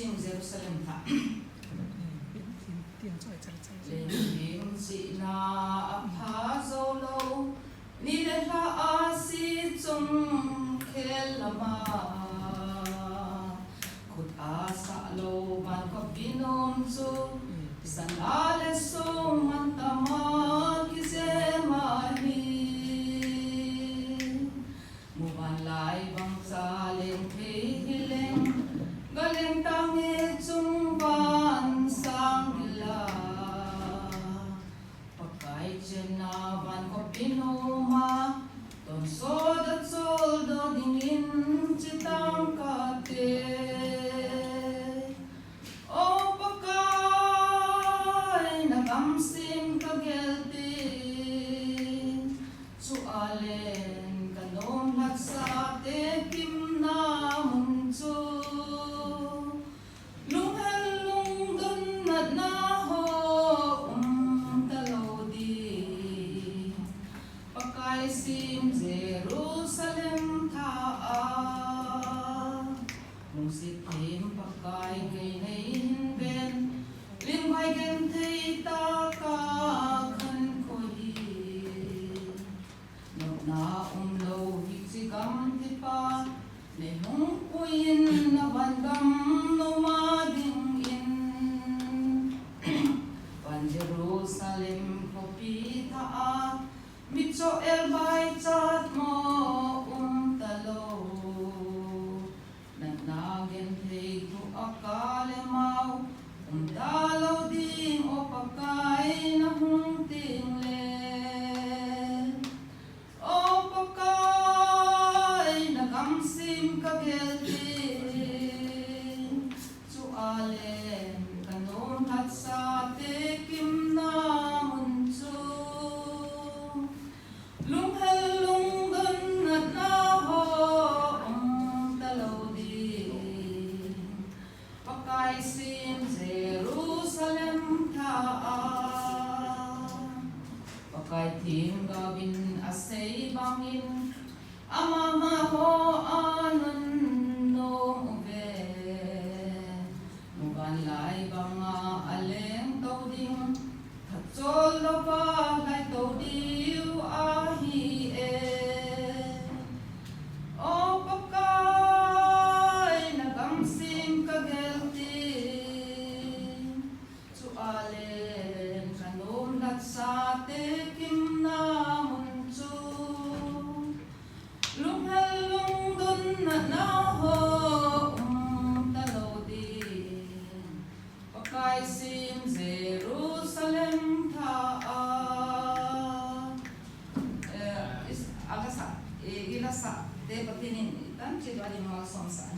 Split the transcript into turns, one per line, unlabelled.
sim Jerusalem tha Ling si na apha zo lo ni le la a si chung khel lama khut a sa lo man ko binom chu sanale so man tama ki se ma hi mu ban lai bang sa leng the hileng galeng tang e chung ban sang la pakai chena ban ko pinoma ton so da sol do dingin chitang ka te o pakai na kam sim ka gelti su alen kanom hat sa te kim na mun chu lung hel lung dun nat na ho talo di pakai sim Jerusalem tha a mung si tim pakai gây nei hin ben lim vai gen thei ta ka khan ko hi no na lo hi si gam ti pa ne hung puin na ban gam no ma ding in pan Jerusalem ko pi tha a mi cho el bai chat mo talo na gen thei tu akale mau dalo ding o pakai na hung ting le o pakai na gam sim ka gelti chu alen kanon hat sa te kim na mun chu lung hel lung dun nat na ho talo di pakai sim Jerusalem tha a pakai thim gawin asei bangin ama ma ho anan no ve mugan lai banga aleng to ding chol lo pa lai to diu a hi e o pakai na gam sim ka gelti chu alen kanom lat sa te kim na mun chu lung hel lung dun na ho talo di pakai sim Jerusalem tha a agasa ilasa te patinin tan chidwari mo som sa